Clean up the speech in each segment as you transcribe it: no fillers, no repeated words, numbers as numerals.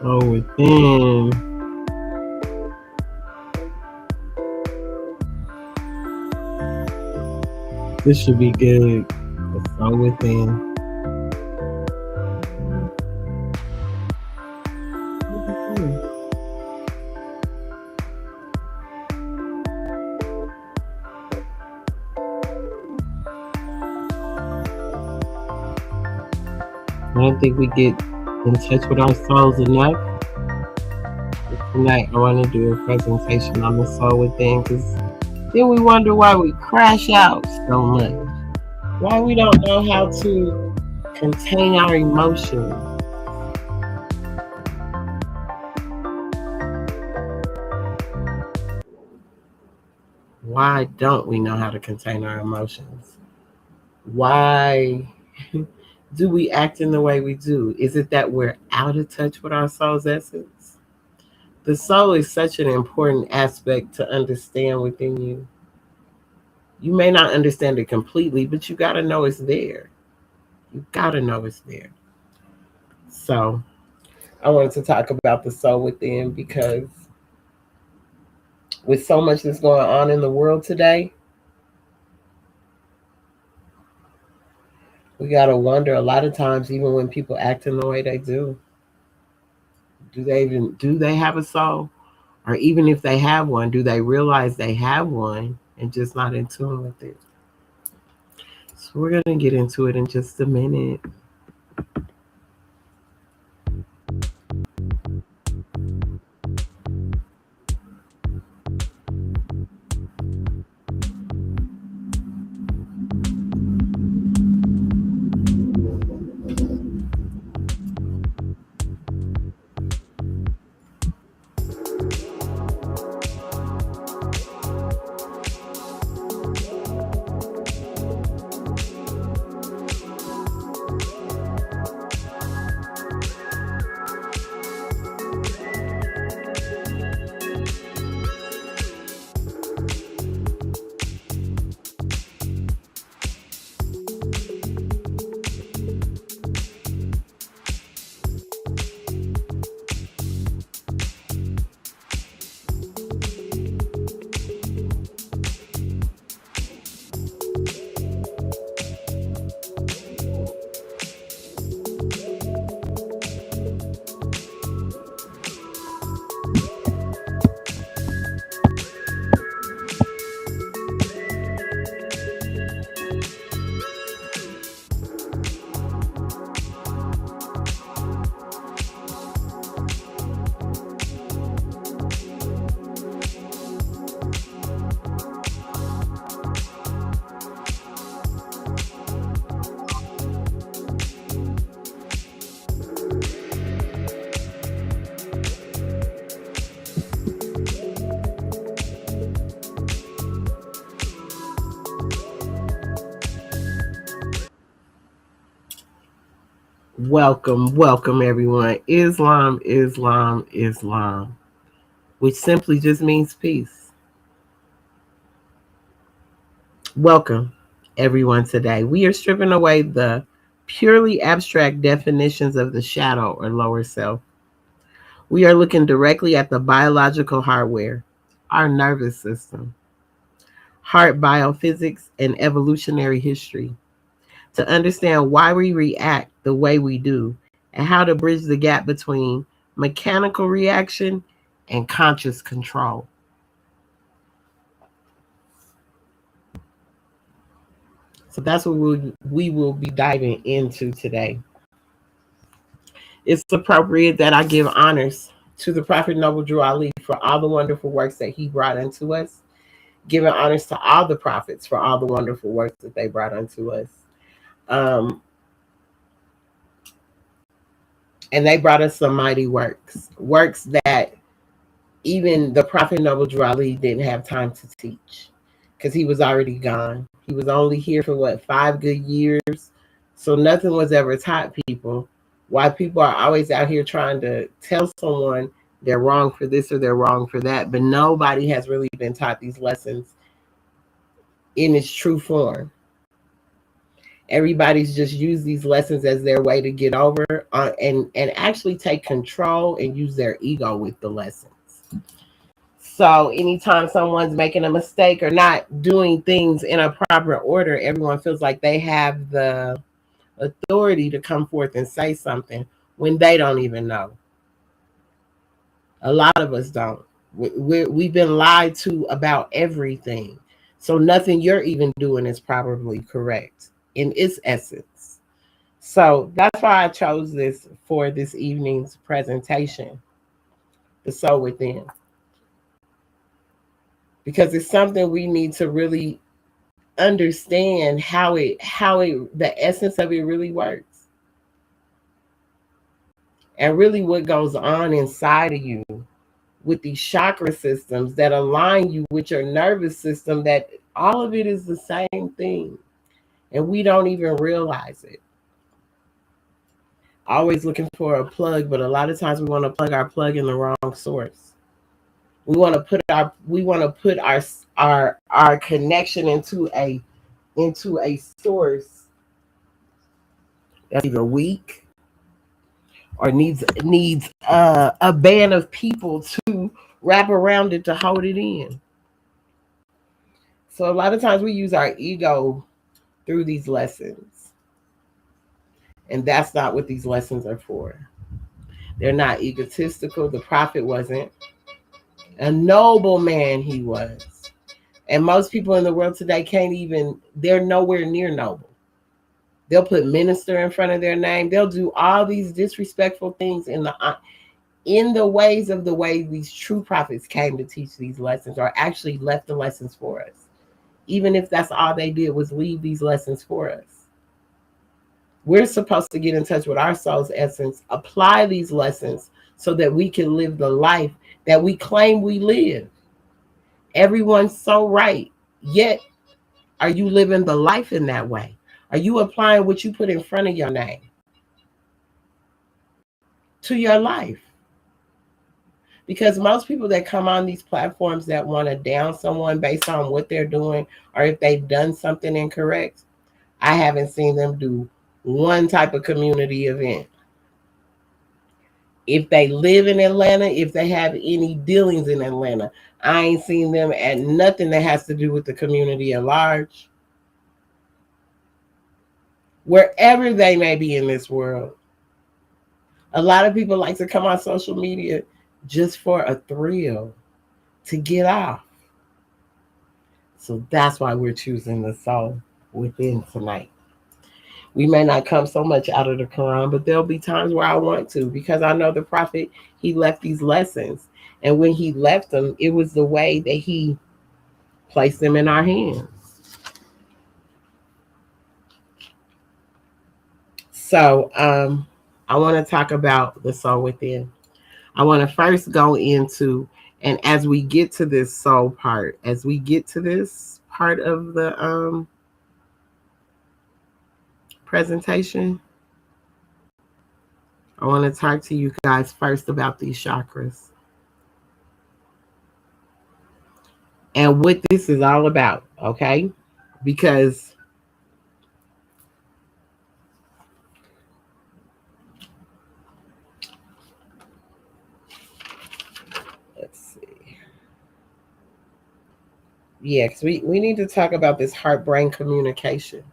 Oh, within. This should be good. The soul within. I don't think we get in touch with our souls enough. Tonight, I want to do a presentation on the soul within because then we wonder why we crash out so much. Why we don't know how to contain our emotions. Why don't we know how to contain our emotions? Why do we act in the way we do? Is it that we're out of touch with our soul's essence? The soul is such an important aspect to understand within you. You may not understand it completely, but you got to know it's there. You got to know it's there. So, I wanted to talk about the soul within because with so much that's going on in the world today, we got to wonder a lot of times, even when people act in the way they do they have a soul? Or even if they have one, do they realize they have one and just not in tune with it? So we're going to get into it in just a minute. Welcome, welcome everyone. Islam, Islam, Islam, which simply just means peace. Welcome everyone today. We are stripping away the purely abstract definitions of the shadow or lower self. We are looking directly at the biological hardware, our nervous system, heart biophysics, and evolutionary history to understand why we react the way we do and how to bridge the gap between mechanical reaction and conscious control. So that's what we will be diving into today. It's appropriate that I give honors to the Prophet Noble Drew Ali for all the wonderful works that he brought unto us, giving honors to all the prophets for all the wonderful works that they brought unto us. And they brought us some mighty works that even the Prophet Noble Drew Ali didn't have time to teach because he was already gone. He was only here for 5 good years. So nothing was ever taught people. Why people are always out here trying to tell someone they're wrong for this or they're wrong for that, but nobody has really been taught these lessons in its true form. Everybody's just used these lessons as their way to get over and actually take control and use their ego with the lessons. So anytime someone's making a mistake or not doing things in a proper order, everyone feels like they have the authority to come forth and say something when they don't even know. A lot of us don't. We've been lied to about everything. So nothing you're even doing is probably correct in its essence. So that's why I chose this for this evening's presentation, The Soul Within, because it's something we need to really understand how it the essence of it really works, and really what goes on inside of you with these chakra systems that align you with your nervous system, that all of it is the same thing and we don't even realize it. Always looking for a plug, but a lot of times we want to plug our plug in the wrong source. We want to put our connection into a source that's either weak or needs a band of people to wrap around it to hold it in. So a lot of times we use our ego through these lessons, and that's not what these lessons are for. They're not egotistical. The prophet wasn't. A noble man he was. And most people in the world today they're nowhere near noble. They'll put minister in front of their name. They'll do all these disrespectful things in the ways of the way these true prophets came to teach these lessons, or actually left the lessons for us. Even if that's all they did was leave these lessons for us. We're supposed to get in touch with our soul's essence, apply these lessons so that we can live the life that we claim we live. Everyone's so right. Yet, are you living the life in that way? Are you applying what you put in front of your name to your life? Because most people that come on these platforms that want to down someone based on what they're doing, or if they've done something incorrect, I haven't seen them do one type of community event. If they live in Atlanta, if they have any dealings in Atlanta, I ain't seen them at nothing that has to do with the community at large. Wherever they may be in this world. A lot of people like to come on social media just for a thrill, to get off. So that's why we're choosing the soul within tonight. We may not come so much out of the Quran, but there'll be times where I want to, because I know the prophet, he left these lessons. And when he left them, it was the way that he placed them in our hands. So I want to talk about the soul within. I want to first go into, and as we get to this soul part, as we get to this part of the presentation, I want to talk to you guys first about these chakras and what this is all about, okay? Because let's see. Yeah, because we need to talk about this heart-brain communication.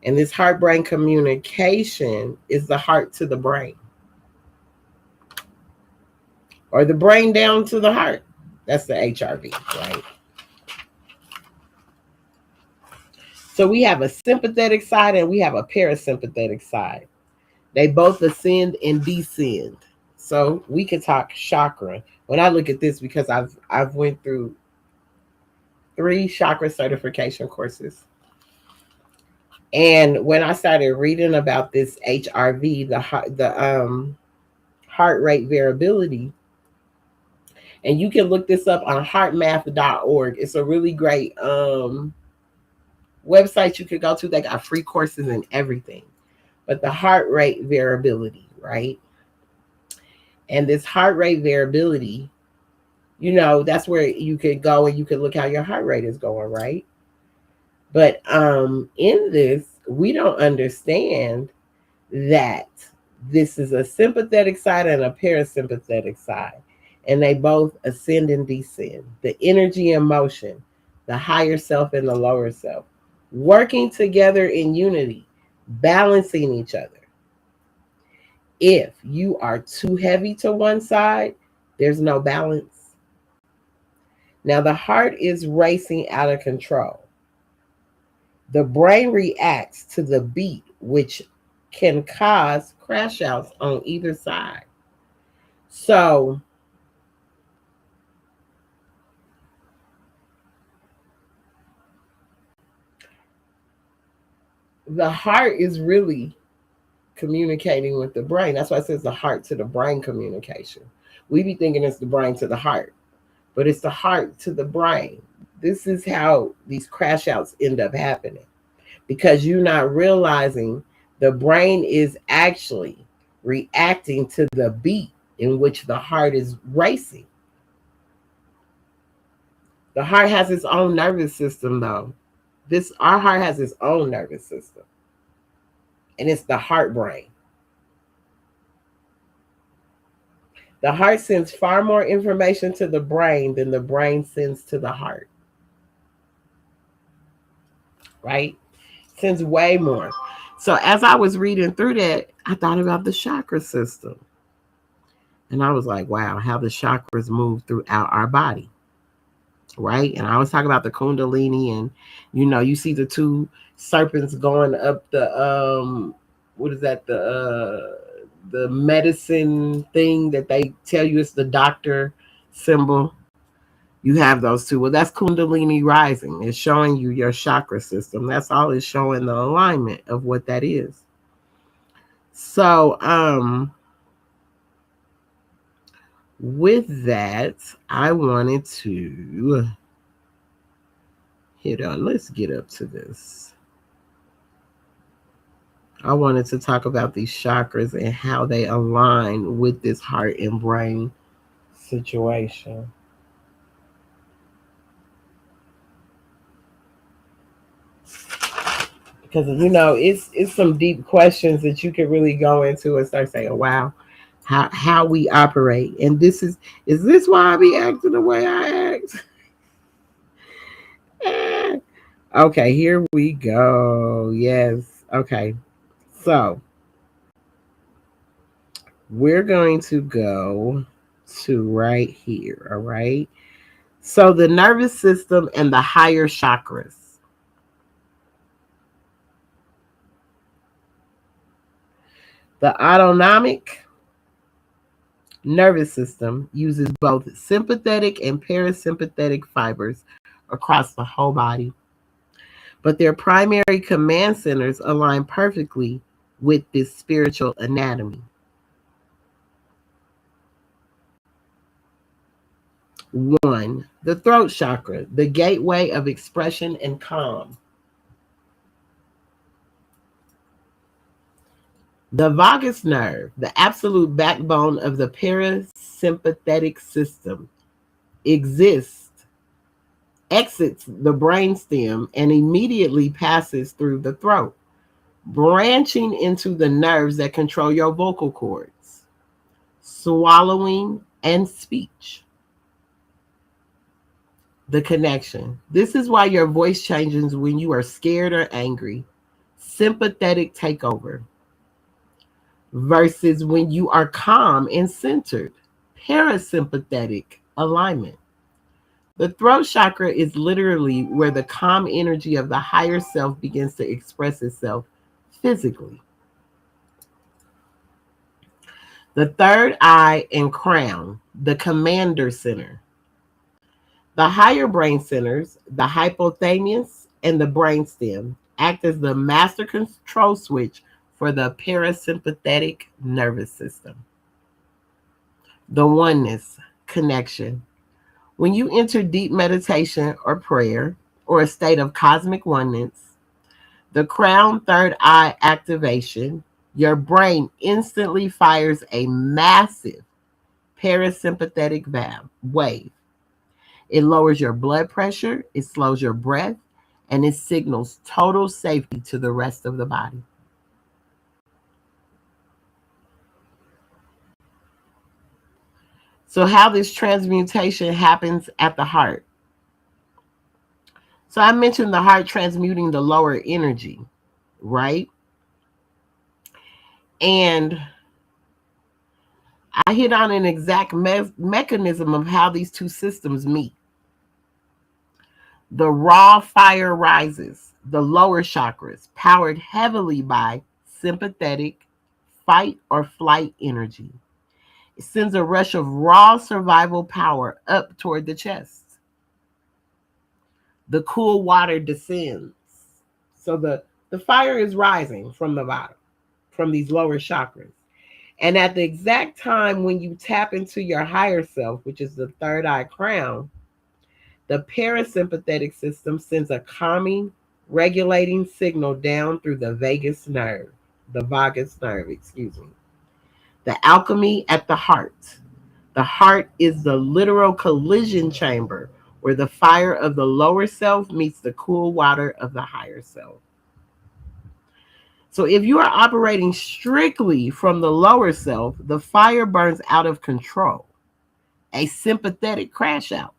And this heart-brain communication is the heart to the brain, or the brain down to the heart. That's the HRV, right? So we have a sympathetic side and we have a parasympathetic side. They both ascend and descend. So we could talk chakra. When I look at this, because I've went through 3 chakra certification courses. And when I started reading about this HRV, the heart rate variability, and you can look this up on heartmath.org. It's a really great website you could go to. They got free courses and everything. But the heart rate variability, right? And this heart rate variability, that's where you could go and you could look how your heart rate is going, right? But in this, We don't understand that this is a sympathetic side and a parasympathetic side, and they both ascend and descend. The energy and motion, the higher self and the lower self, working together in unity, balancing each other. If you are too heavy to one side, there's no balance. Now, the heart is racing out of control. The brain reacts to the beat, which can cause crash outs on either side. So, the heart is really communicating with the brain. That's why it says the heart to the brain communication. We be thinking it's the brain to the heart, but it's the heart to the brain. This is how these crash outs end up happening because you're not realizing the brain is actually reacting to the beat in which the heart is racing. The heart has its own nervous system, though. This our heart has its own nervous system, and it's the heart brain. The heart sends far more information to the brain than the brain sends to the heart. Right? Sends way more. So as I was reading through that, I thought about the chakra system. And I was like, wow, how the chakras move throughout our body. Right? And I always talk about the Kundalini, and you see the two serpents going up the what is that, the medicine thing that they tell you it's the doctor symbol. You have those two. Well, that's Kundalini rising. It's showing you your chakra system. That's all it's showing, the alignment of what that is. So, with that, I wanted to let's get up to this. I wanted to talk about these chakras and how they align with this heart and brain situation. Because it's some deep questions that you can really go into and start saying, wow, how we operate. And is this why I be acting the way I act? Okay, here we go. Yes. Okay. So we're going to go to right here. All right. So the nervous system and the higher chakras. The autonomic nervous system uses both sympathetic and parasympathetic fibers across the whole body, but their primary command centers align perfectly with this spiritual anatomy. One, the throat chakra, the gateway of expression and calm. The vagus nerve, the absolute backbone of the parasympathetic system, exits the brainstem and immediately passes through the throat, branching into the nerves that control your vocal cords, swallowing, and speech. The connection. This is why your voice changes when you are scared or angry. Sympathetic takeover. Versus when you are calm and centered. Parasympathetic alignment. The throat chakra is literally where the calm energy of the higher self begins to express itself physically. The third eye and crown, the commander center. The higher brain centers, the hypothalamus and the brainstem, act as the master control switch for the parasympathetic nervous system. The oneness connection. When you enter deep meditation or prayer or a state of cosmic oneness, the crown third eye activation, your brain instantly fires a massive parasympathetic wave. It lowers your blood pressure, it slows your breath, and it signals total safety to the rest of the body. So, how this transmutation happens at the heart. So, I mentioned the heart transmuting the lower energy, right? And I hit on an exact mechanism of how these two systems meet. The raw fire rises, the lower chakras, powered heavily by sympathetic fight or flight energy. It sends a rush of raw survival power up toward the chest. The cool water descends. So the fire is rising from the bottom, from these lower chakras. And at the exact time when you tap into your higher self, which is the third eye crown, the parasympathetic system sends a calming, regulating signal down through the vagus nerve, excuse me. The alchemy at the heart. The heart is the literal collision chamber where the fire of the lower self meets the cool water of the higher self. So if you are operating strictly from the lower self, the fire burns out of control, a sympathetic crash out.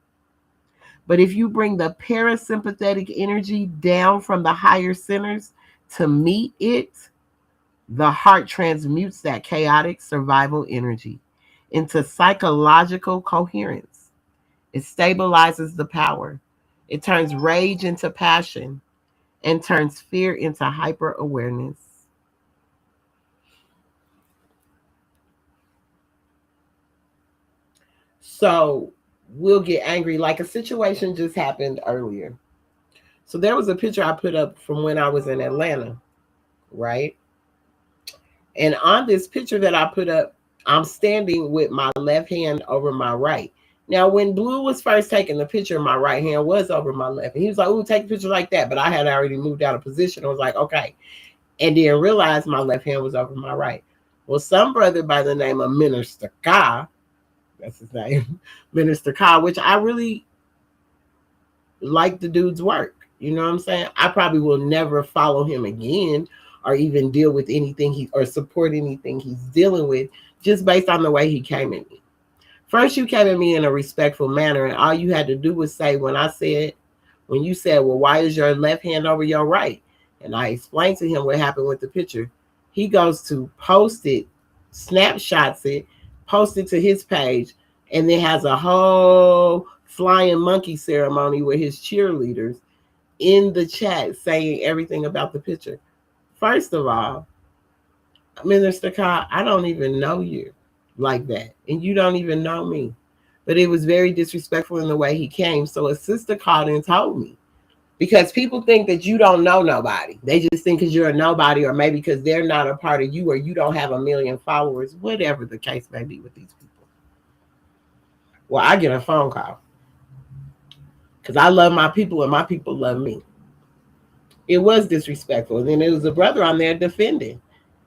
But if you bring the parasympathetic energy down from the higher centers to meet it, the heart transmutes that chaotic survival energy into psychological coherence. It stabilizes the power. It turns rage into passion and turns fear into hyper awareness. So we'll get angry. Like a situation just happened earlier. So there was a picture I put up from when I was in Atlanta, right? And on this picture that I put up, I'm standing with my left hand over my right. Now, when Blue was first taking the picture, my right hand was over my left. And he was like, "Ooh, take a picture like that." But I had already moved out of position. I was like, okay. And then realized my left hand was over my right. Well, some brother by the name of Minister Ka, that's his name, Minister Ka, which I really like the dude's work. You know what I'm saying? I probably will never follow him again or even deal with anything or support anything he's dealing with just based on the way he came at me. First, you came at me in a respectful manner, and all you had to do was say, when you said, well, why is your left hand over your right? And I explained to him what happened with the picture. He goes to post it, snapshots it, post it to his page, and then has a whole flying monkey ceremony with his cheerleaders in the chat saying everything about the picture. First of all, Minister Ka, I don't even know you like that, and you don't even know me. But it was very disrespectful in the way he came. So a sister called and told me, because people think that you don't know nobody. They just think because you're a nobody, or maybe because they're not a part of you, or you don't have a million followers, whatever the case may be with these people. Well, I get a phone call because I love my people and my people love me. It was disrespectful. And then there was a brother on there defending.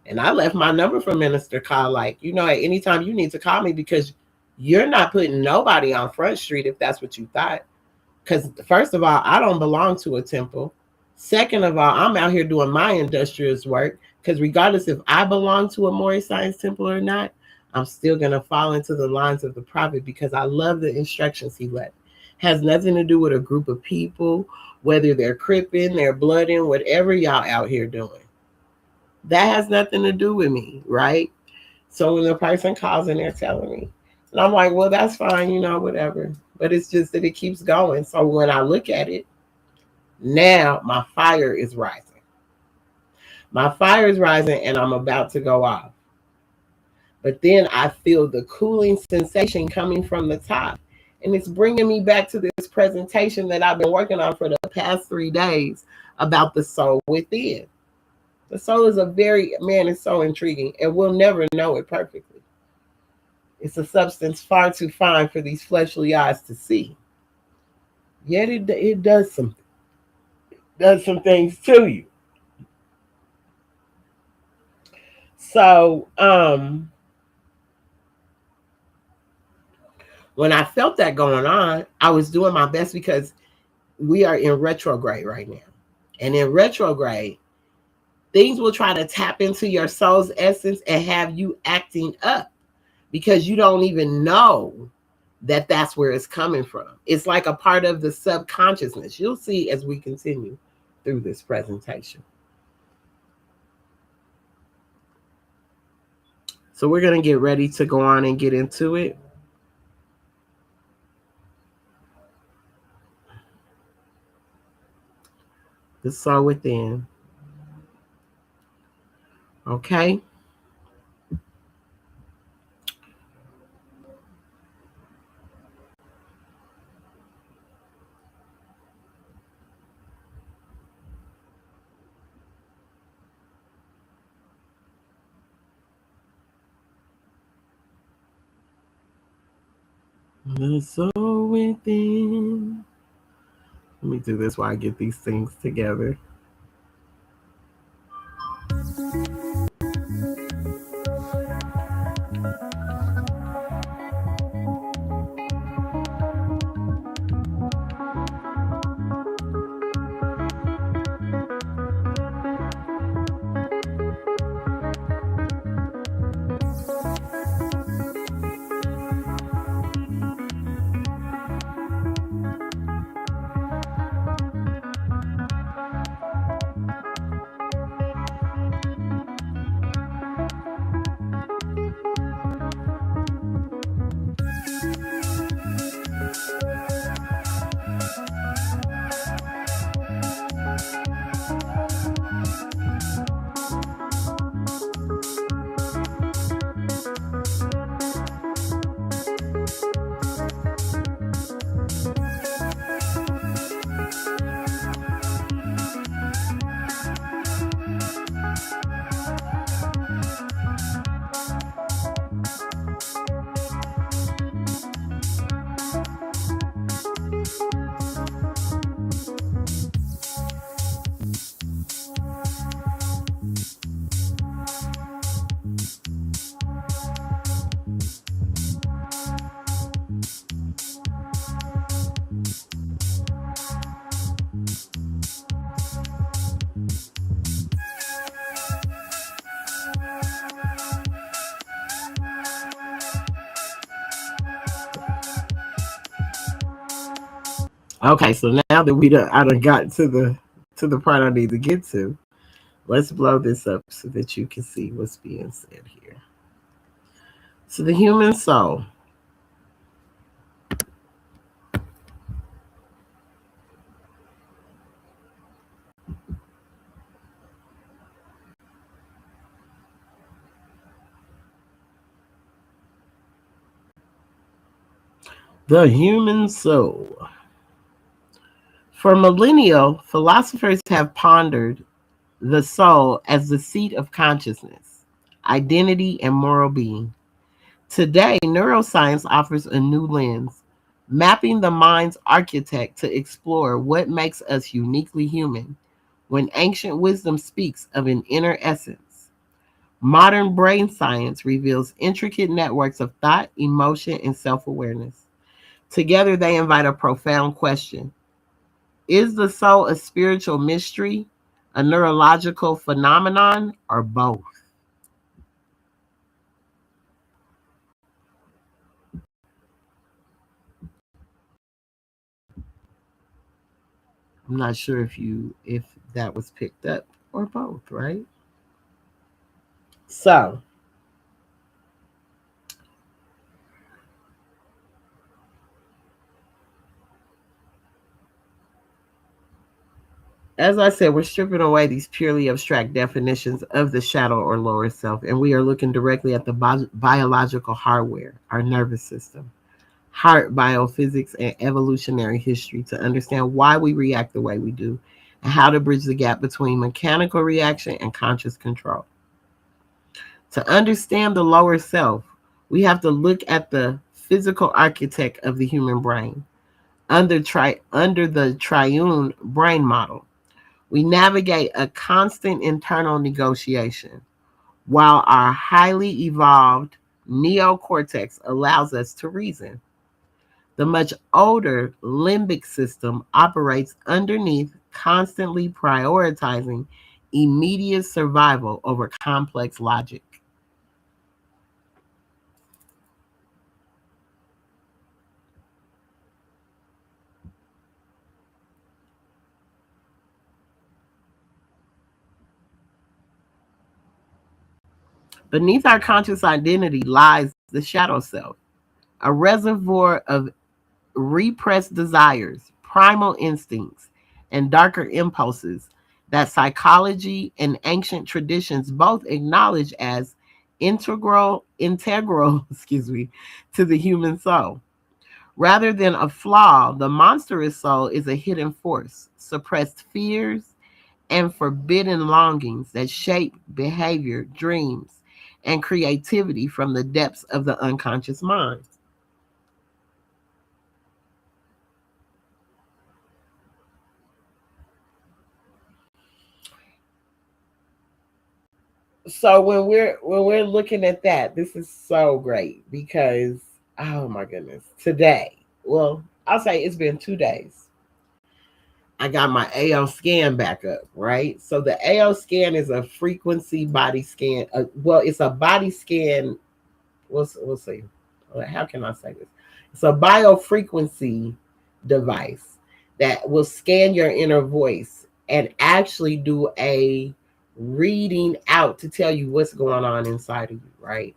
And I left my number for Minister Ka, like, at any time you need to call me, because you're not putting nobody on Front Street if that's what you thought. Because first of all, I don't belong to a temple. Second of all, I'm out here doing my industrious work, because regardless if I belong to a Moorish Science temple or not, I'm still going to fall into the lines of the prophet, because I love the instructions he left. Has nothing to do with a group of people, whether they're cripping, they're blooding, whatever y'all out here doing. That has nothing to do with me, right? So when the person calls and they're telling me, and I'm like, well, that's fine, whatever. But it's just that it keeps going. So when I look at it, now my fire is rising. My fire is rising and I'm about to go off. But then I feel the cooling sensation coming from the top. And it's bringing me back to this presentation that I've been working on for the past 3 days about the soul within. The soul is it's so intriguing, and we'll never know it perfectly. It's a substance far too fine for these fleshly eyes to see. Yet it does something. Does some things to you. So, when I felt that going on, I was doing my best, because we are in retrograde right now. And in retrograde, things will try to tap into your soul's essence and have you acting up because you don't even know that that's where it's coming from. It's like a part of the subconsciousness. You'll see as we continue through this presentation. So we're going to get ready to go on and get into it. The soul within. Okay. The soul within. Let me do this while I get these things together. Okay, so now that I done got to the part I need to get to, let's blow this up so that you can see what's being said here. So the human soul. The human soul. For millennia, philosophers have pondered the soul as the seat of consciousness, identity, and moral being. Today, neuroscience offers a new lens, mapping the mind's architect to explore what makes us uniquely human. When ancient wisdom speaks of an inner essence, modern brain science reveals intricate networks of thought, emotion, and self awareness. Together, they invite a profound question. Is the soul a spiritual mystery, a neurological phenomenon, or both? I'm not sure if that was picked up or both, right? So, as I said, we're stripping away these purely abstract definitions of the shadow or lower self, and we are looking directly at the biological hardware, our nervous system, heart biophysics, and evolutionary history to understand why we react the way we do and how to bridge the gap between mechanical reaction and conscious control. To understand the lower self, we have to look at the physical architect of the human brain. Under the triune brain model, we navigate a constant internal negotiation, while our highly evolved neocortex allows us to reason. The much older limbic system operates underneath constantly prioritizing immediate survival over complex logic. Beneath our conscious identity lies the shadow self, a reservoir of repressed desires, primal instincts, and darker impulses that psychology and ancient traditions both acknowledge as integral, excuse me, to the human soul. Rather than a flaw, the monstrous soul is a hidden force, suppressed fears, and forbidden longings that shape behavior, dreams, and creativity from the depths of the unconscious mind. So when we're looking at that, this is so great because oh my goodness, today, well, I'll say it's been 2 days. I got my AO scan back up, right? So the AO scan is a frequency body scan. Well, it's a body scan. We'll see. How can I say this? It's a biofrequency device that will scan your inner voice and actually do a reading out to tell you what's going on inside of you, right?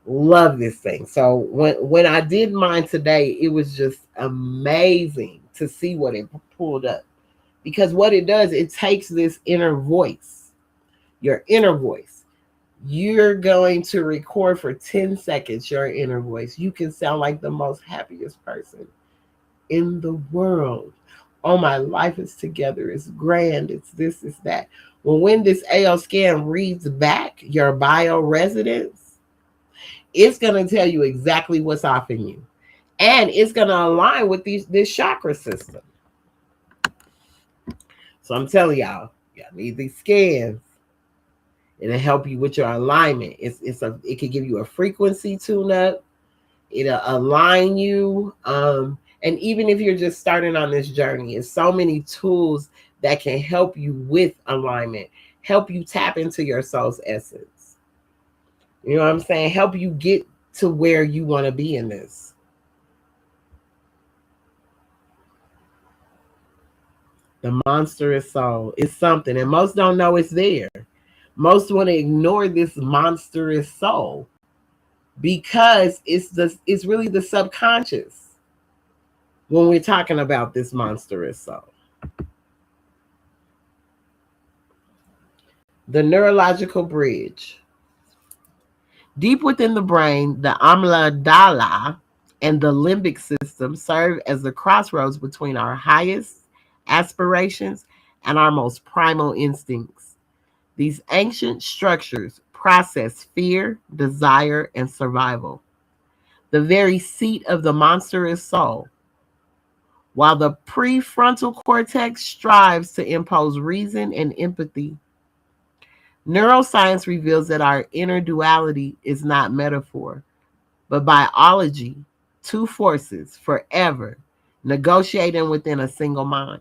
Love this thing. So when I did mine today, it was just amazing to see what it pulled up. Because what it does, it takes this inner voice, your inner voice. You're going to record for 10 seconds your inner voice. You can sound like the most happiest person in the world. Oh, my life is together. It's grand. It's this, it's that. Well, when this AO scan reads back your bio residence, it's going to tell you exactly what's off in you. And it's going to align with this chakra system. So I'm telling y'all need these scans. It'll help you with your alignment. It can give you a frequency tune up. It'll align you. And even if you're just starting on this journey, it's so many tools that can help you with alignment, help you tap into your soul's essence. You know what I'm saying? Help you get to where you want to be in this. The monstrous soul is something, and most don't know it's there. Most want to ignore this monstrous soul because it's really the subconscious when we're talking about this monstrous soul. The neurological bridge. Deep within the brain, the amygdala and the limbic system serve as the crossroads between our highest aspirations and our most primal instincts. These ancient structures process fear, desire, and survival, the very seat of the monstrous soul. While the prefrontal cortex strives to impose reason and empathy, neuroscience reveals that our inner duality is not metaphor, but biology, two forces forever negotiating within a single mind.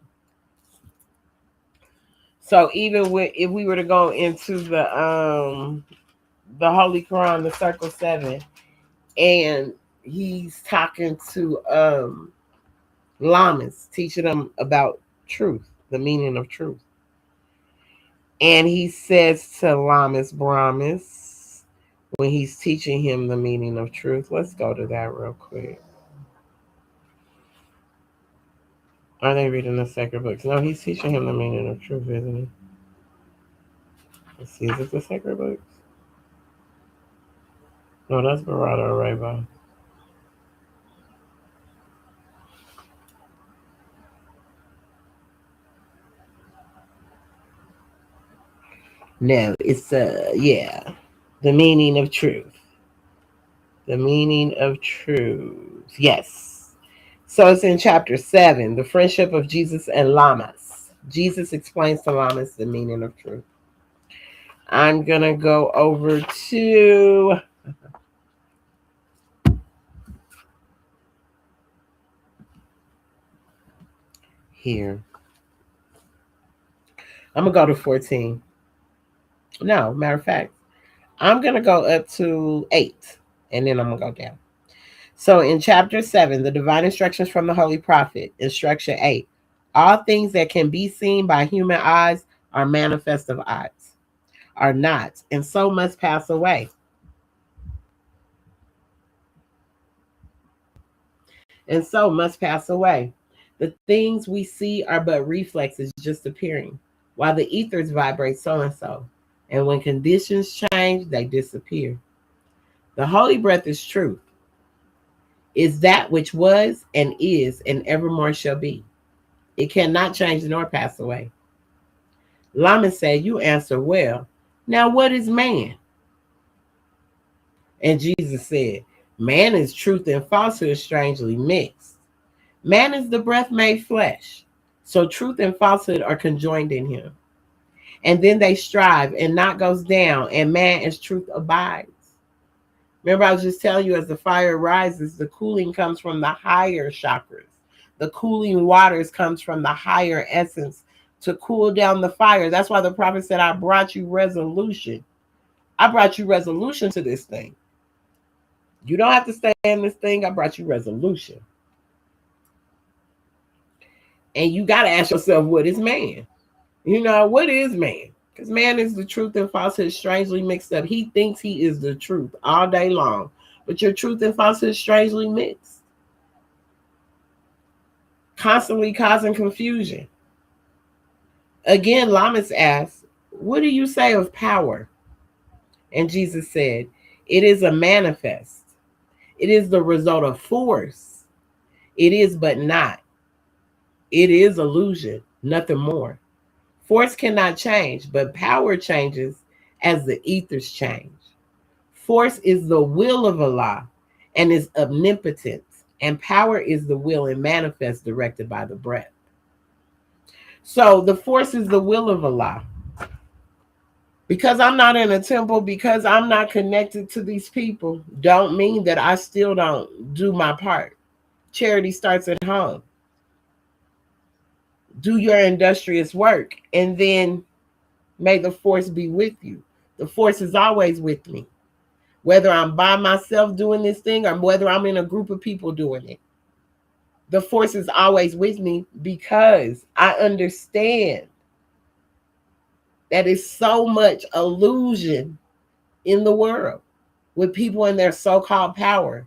So even if we were to go into the Holy Quran, the Circle Seven, and he's talking to lamas, teaching them about truth, the meaning of truth. And he says to Lamas Brahmas, when he's teaching him the meaning of truth, let's go to that real quick. Are they reading the sacred books? No, he's teaching him the meaning of truth, isn't he? Let's see, is it the sacred books? No, that's Barada Areva. No, it's yeah, the meaning of truth. The meaning of truth. Yes. So it's in chapter 7, the friendship of Jesus and Lamas. Jesus explains to Lamas the meaning of truth. I'm going to go over to here. I'm going to go to 14. No, matter of fact, I'm going to go up to 8, and then I'm going to go down. So in chapter 7, the divine instructions from the Holy Prophet, instruction 8, all things that can be seen by human eyes are manifest of eyes, are not, and so must pass away. And so must pass away. The things we see are but reflexes just appearing, while the ethers vibrate so and so. And when conditions change, they disappear. The holy breath is truth, is that which was and is and evermore shall be. It cannot change nor pass away. Lama said, you answer well. Now what is man? And Jesus said, man is truth and falsehood strangely mixed. Man is the breath made flesh. So truth and falsehood are conjoined in him. And then they strive, and naught goes down, and man as truth abides. Remember, I was just telling you, as the fire rises, the cooling comes from the higher chakras. The cooling waters comes from the higher essence to cool down the fire. That's why the prophet said, I brought you resolution. I brought you resolution to this thing. You don't have to stay in this thing. I brought you resolution. And you got to ask yourself, what is man? What is man? Because man is the truth and falsehood strangely mixed up. He thinks he is the truth all day long. But your truth and falsehood strangely mixed. Constantly causing confusion. Again, Lamas asked, what do you say of power? And Jesus said, it is a manifest. It is the result of force. It is but not. It is illusion, nothing more. Force cannot change, but power changes as the ethers change. Force is the will of Allah and is omnipotent, and power is the will and manifest directed by the breath. So the force is the will of Allah. Because I'm not in a temple, because I'm not connected to these people, don't mean that I still don't do my part. Charity starts at home. Do your industrious work, and then may the force be with you. The force is always with me. Whether I'm by myself doing this thing or whether I'm in a group of people doing it. The force is always with me because I understand that is so much illusion in the world with people in their so-called power,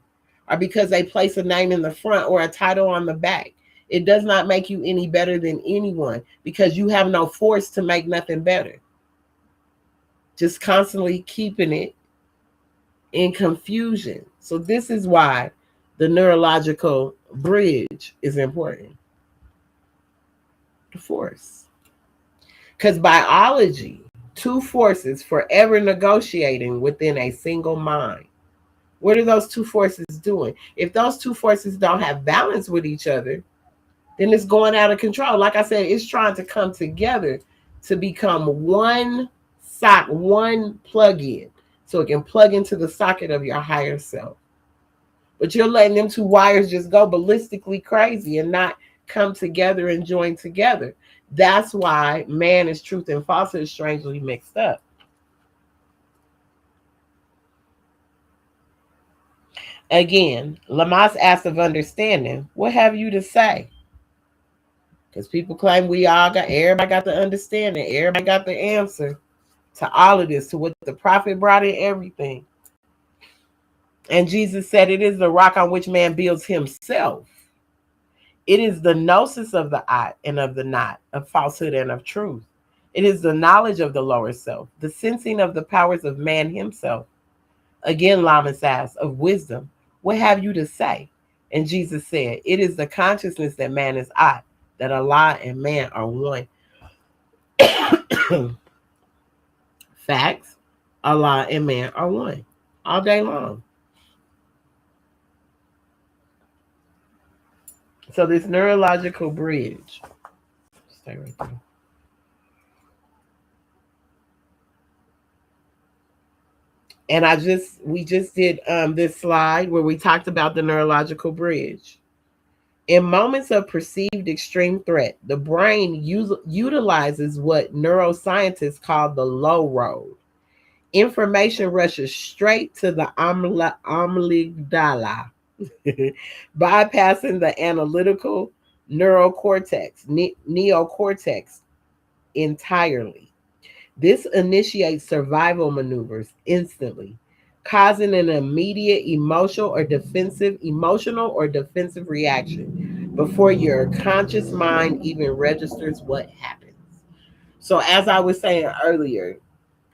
or because they place a name in the front or a title on the back. It does not make you any better than anyone because you have no force to make nothing better. Just constantly keeping it in confusion. So this is why the neurological bridge is important. The force. Because biology, two forces forever negotiating within a single mind. What are those two forces doing? If those two forces don't have balance with each other, then it's going out of control. Like I said, it's trying to come together to become one one plug-in, so it can plug into the socket of your higher self. But you're letting them two wires just go ballistically crazy and not come together and join together. That's why man is truth and falsehood strangely mixed up. Again, Lamas asked of understanding, what have you to say? Because people claim everybody got the understanding, everybody got the answer to all of this, to what the prophet brought in everything. And Jesus said, it is the rock on which man builds himself. It is the gnosis of the I and of the not, of falsehood and of truth. It is the knowledge of the lower self, the sensing of the powers of man himself. Again, Lamas asked, of wisdom, what have you to say? And Jesus said, it is the consciousness that man is I, that Allah and man are one. Facts, Allah and man are one all day long. So this neurological bridge, stay right there. And we just did this slide where we talked about the neurological bridge. In moments of perceived extreme threat, the brain utilizes what neuroscientists call the low road. Information rushes straight to the amygdala, bypassing the analytical neocortex entirely. This initiates survival maneuvers instantly, causing an immediate emotional or defensive reaction before your conscious mind even registers what happens. So as I was saying earlier,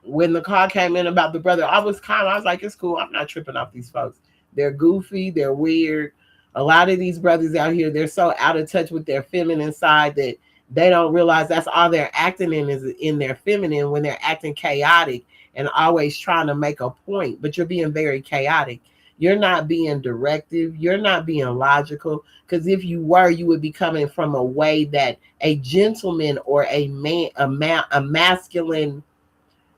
when the call came in about the brother, I was calm. I was like, it's cool. I'm not tripping off these folks. They're goofy. They're weird. A lot of these brothers out here, they're so out of touch with their feminine side that they don't realize that's all they're acting in is in their feminine when they're acting chaotic and always trying to make a point. But you're being very chaotic. You're not being directive. You're not being logical. Because if you were, you would be coming from a way that a gentleman or a man, a masculine,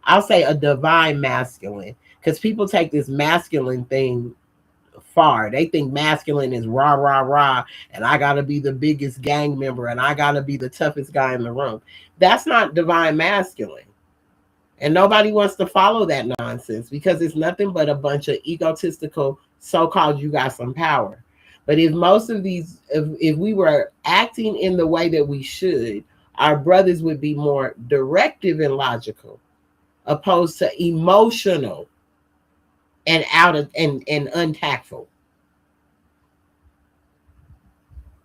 I'll say a divine masculine, because people take this masculine thing far. They think masculine is rah, rah, rah, and I got to be the biggest gang member and I got to be the toughest guy in the room. That's not divine masculine. And nobody wants to follow that nonsense because it's nothing but a bunch of egotistical so-called you got some power. But if most of these, if we were acting in the way that we should, our brothers would be more directive and logical opposed to emotional and out of and untactful.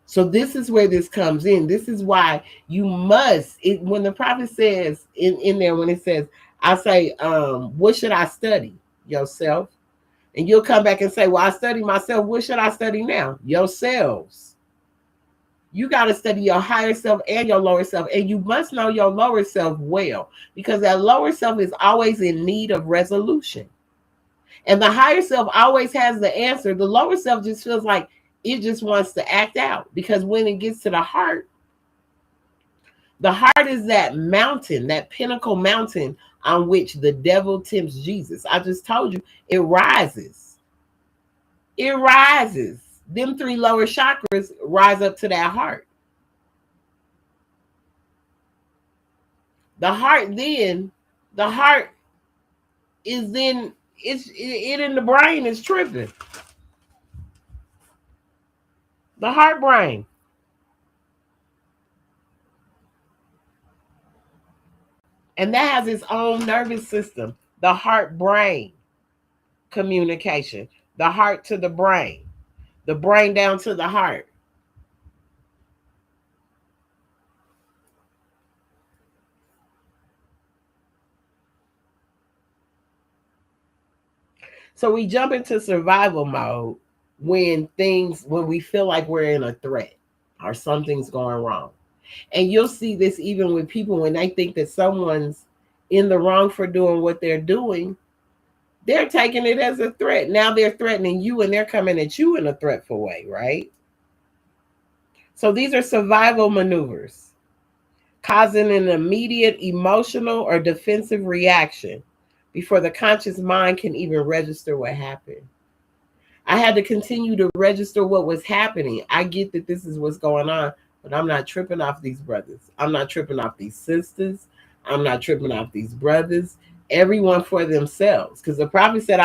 So this is where this comes in. This is why you must, when the prophet says in there, when it says, I say, what should I study? Yourself. And you'll come back and say, well, I study myself. What should I study now? Yourselves. You got to study your higher self and your lower self. And you must know your lower self well, because that lower self is always in need of resolution. And the higher self always has the answer. The lower self just feels like it just wants to act out, because when it gets to the heart is that mountain, that pinnacle mountain on which the devil tempts Jesus. I just told you, it rises. It rises. Them three lower chakras rise up to that heart. The heart is then, it in the brain is tripping. The heart brain. And that has its own nervous system. The heart brain communication. The heart to the brain. The brain down to the heart. So we jump into survival mode when we feel like we're in a threat or something's going wrong. And you'll see this even with people when they think that someone's in the wrong for doing what they're doing. They're taking it as a threat. Now they're threatening you and they're coming at you in a threatful way, right? So these are survival maneuvers, causing an immediate emotional or defensive reaction before the conscious mind can even register what happened. I had to continue to register what was happening. I get that this is what's going on, but I'm not tripping off these brothers. I'm not tripping off these sisters. I'm not tripping off these brothers. Everyone for themselves. Because the prophet said,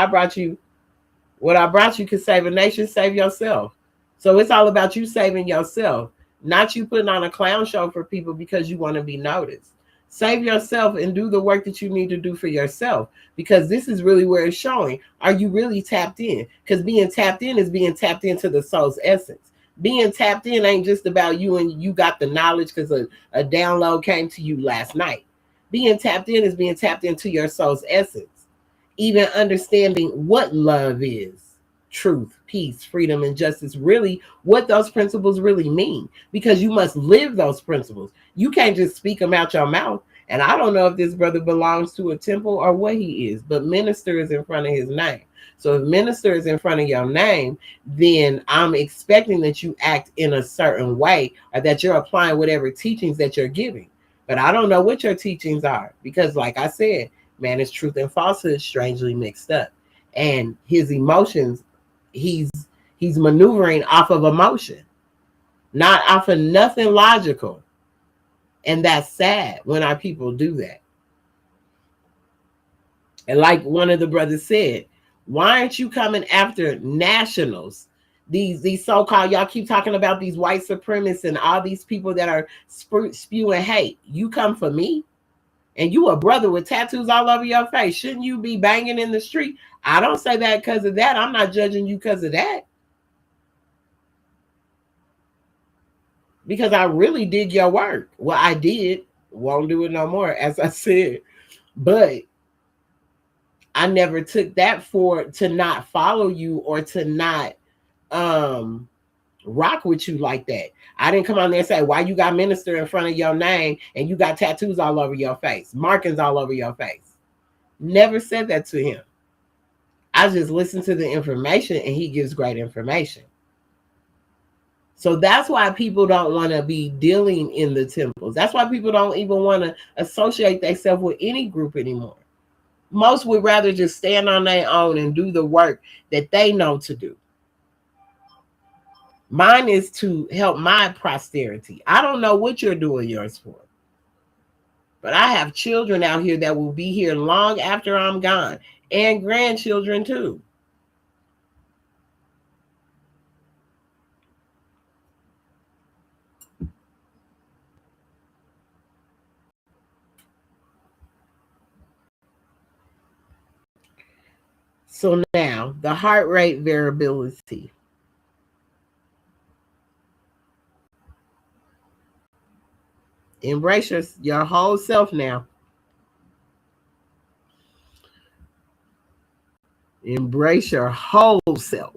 what I brought you could save a nation, save yourself. So it's all about you saving yourself, not you putting on a clown show for people because you want to be noticed. Save yourself and do the work that you need to do for yourself, because this is really where it's showing. Are you really tapped in? Because being tapped in is being tapped into the soul's essence. Being tapped in ain't just about you and you got the knowledge because a download came to you last night. Being tapped in is being tapped into your soul's essence. Even understanding what love is, truth, peace, freedom, and justice, really what those principles really mean, because you must live those principles. You can't just speak them out your mouth. And I don't know if this brother belongs to a temple or what he is, but minister is in front of his name. So if minister is in front of your name, then I'm expecting that you act in a certain way, or that you're applying whatever teachings that you're giving. But I don't know what your teachings are, because like I said, man, is truth and falsehood strangely mixed up. And his emotions, he's maneuvering off of emotion. not off of nothing logical. And that's sad when our people do that. And like one of the brothers said, why aren't you coming after nationals? These so-called, y'all keep talking about these white supremacists and all these people that are spewing hate. You come for me? And you a brother with tattoos all over your face. Shouldn't you be banging in the street? I don't say that because of that. I'm not judging you because of that. Because I really did your work. Well, I did. Won't do it no more, as I said. But I never took that for to not follow you or to not rock with you like that. I didn't come on there and say, why you got minister in front of your name and you got tattoos all over your face, markings all over your face. Never said that to him. I just listen to the information and he gives great information. So that's why people don't want to be dealing in the temples. That's why people don't even want to associate themselves with any group anymore. Most would rather just stand on their own and do the work that they know to do. Mine is to help my posterity. I don't know what you're doing yours for. But I have children out here that will be here long after I'm gone, and grandchildren too. So now, the heart rate variability. Embrace your whole self now. Embrace your whole self.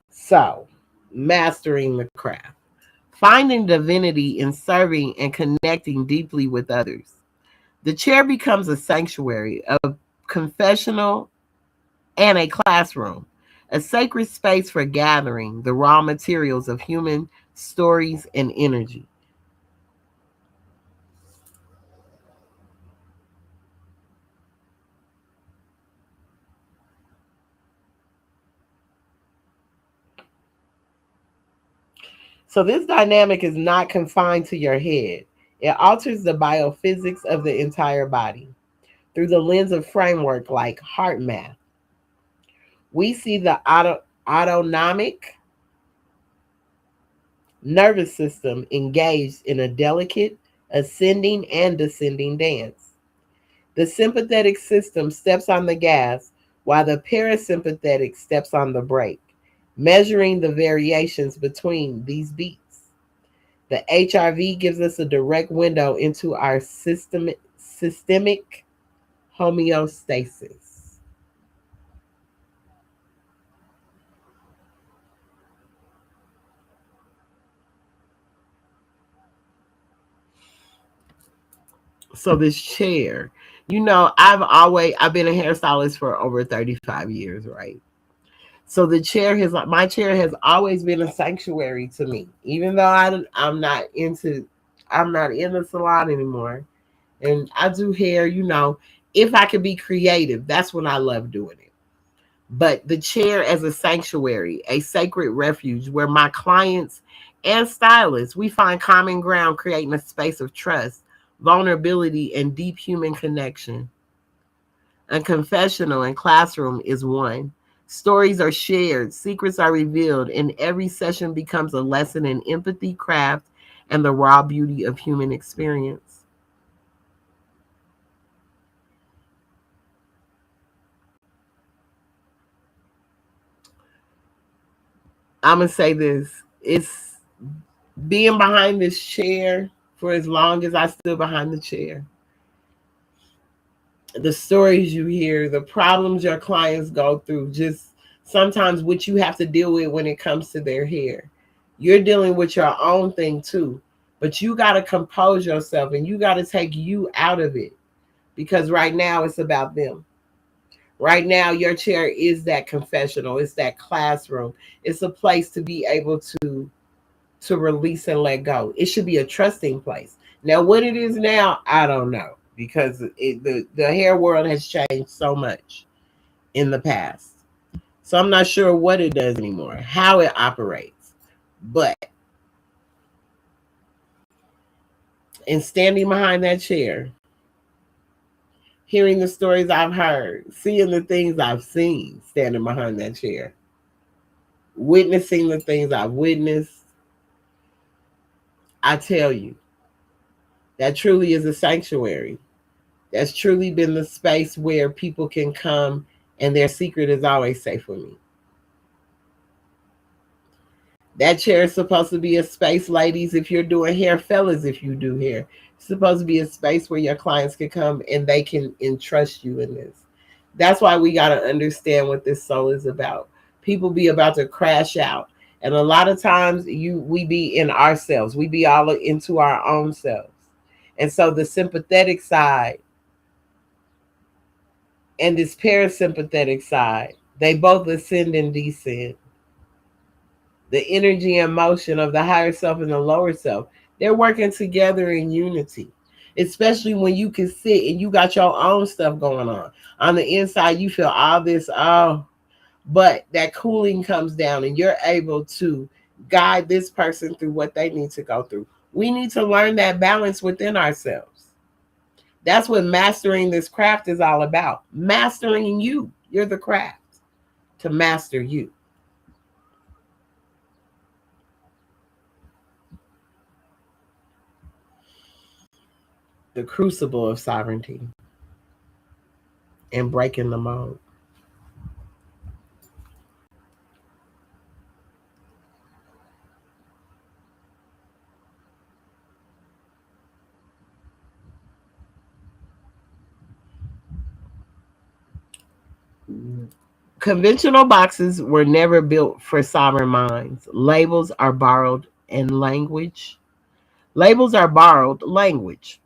So, mastering the craft. Finding divinity in serving and connecting deeply with others. The chair becomes a sanctuary, a confessional, and a classroom, a sacred space for gathering the raw materials of human stories and energy. So, this dynamic is not confined to your head, it alters the biophysics of the entire body. Through the lens of framework like heart math, we see the autonomic nervous system engaged in a delicate ascending and descending dance. The sympathetic system steps on the gas while the parasympathetic steps on the brake, measuring the variations between these beats. The HRV gives us a direct window into our systemic homeostasis. So this chair, I've been a hairstylist for over 35 years, right? So the chair has my chair has always been a sanctuary to me, even though I'm not in the salon anymore, and I do hair. If I could be creative, that's when I love doing it. But the chair as a sanctuary, a sacred refuge where my clients and stylists we find common ground, creating a space of trust, vulnerability, and deep human connection. A confessional and classroom is one. Stories are shared, secrets are revealed, and every session becomes a lesson in empathy, craft, and the raw beauty of human experience. I'm going to say this. It's being behind this chair for as long as I stood behind the chair. The stories you hear, the problems your clients go through, just sometimes what you have to deal with when it comes to their hair. You're dealing with your own thing too, but you got to compose yourself and you got to take you out of it, because right now it's about them. Right now, your chair is that confessional, it's that classroom, it's a place to be able to release and let go. It should be a trusting place. Now, what it is now, I don't know, because the hair world has changed so much in the past. So I'm not sure what it does anymore, how it operates. But in standing behind that chair, hearing the stories I've heard, seeing the things I've seen standing behind that chair, witnessing the things I've witnessed, I tell you, that truly is a sanctuary. That's truly been the space where people can come and their secret is always safe with me. That chair is supposed to be a space, ladies, if you're doing hair, fellas, if you do hair. It's supposed to be a space where your clients can come and they can entrust you in this. That's why we got to understand what this soul is about. People be about to crash out. And a lot of times we be in ourselves. We be all into our own selves. And so the sympathetic side and this parasympathetic side, they both ascend and descend. The energy and motion of the higher self and the lower self, they're working together in unity. Especially when you can sit and you got your own stuff going on. On the inside, you feel all this, but that cooling comes down and you're able to guide this person through what they need to go through. We need to learn that balance within ourselves. That's what mastering this craft is all about. Mastering you. You're the craft to master you. The crucible of sovereignty and breaking the mold. Conventional boxes were never built for sovereign minds. Labels are borrowed language.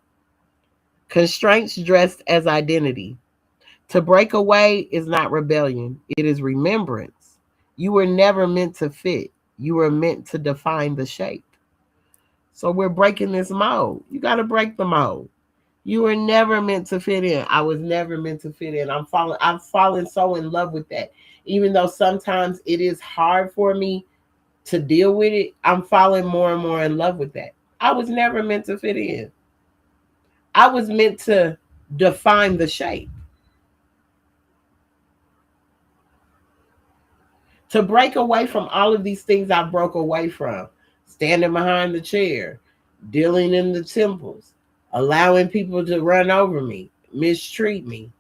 Constraints dressed as identity. To break away is not rebellion, it is remembrance. You were never meant to fit, you were meant to define the shape. So we're breaking this mold. You got to break the mold. You were never meant to fit in. I was never meant to fit in. I've fallen so in love with that. Even though sometimes it is hard for me to deal with it, I'm falling more and more in love with that. I was never meant to fit in. I was meant to define the shape. To break away from all of these things I broke away from. Standing behind the chair, dealing in the temples, allowing people to run over me, mistreat me.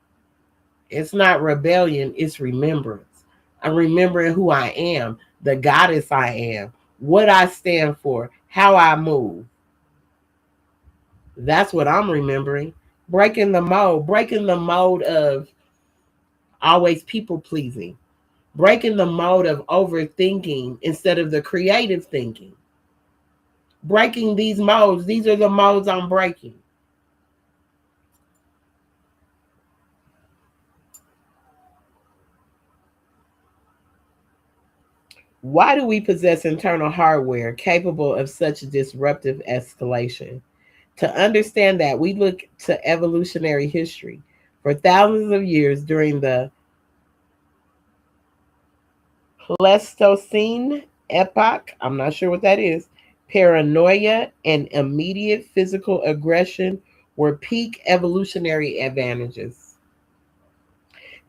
It's not rebellion, it's remembrance. I'm remembering who I am, the goddess I am, what I stand for, how I move. That's what I'm remembering. Breaking the mode of always people pleasing, breaking the mode of overthinking instead of the creative thinking. Breaking these modes, these are the modes I'm breaking. Why do we possess internal hardware capable of such disruptive escalation? To understand that, we look to evolutionary history. For thousands of years during the Pleistocene epoch, I'm not sure what that is, paranoia and immediate physical aggression were peak evolutionary advantages.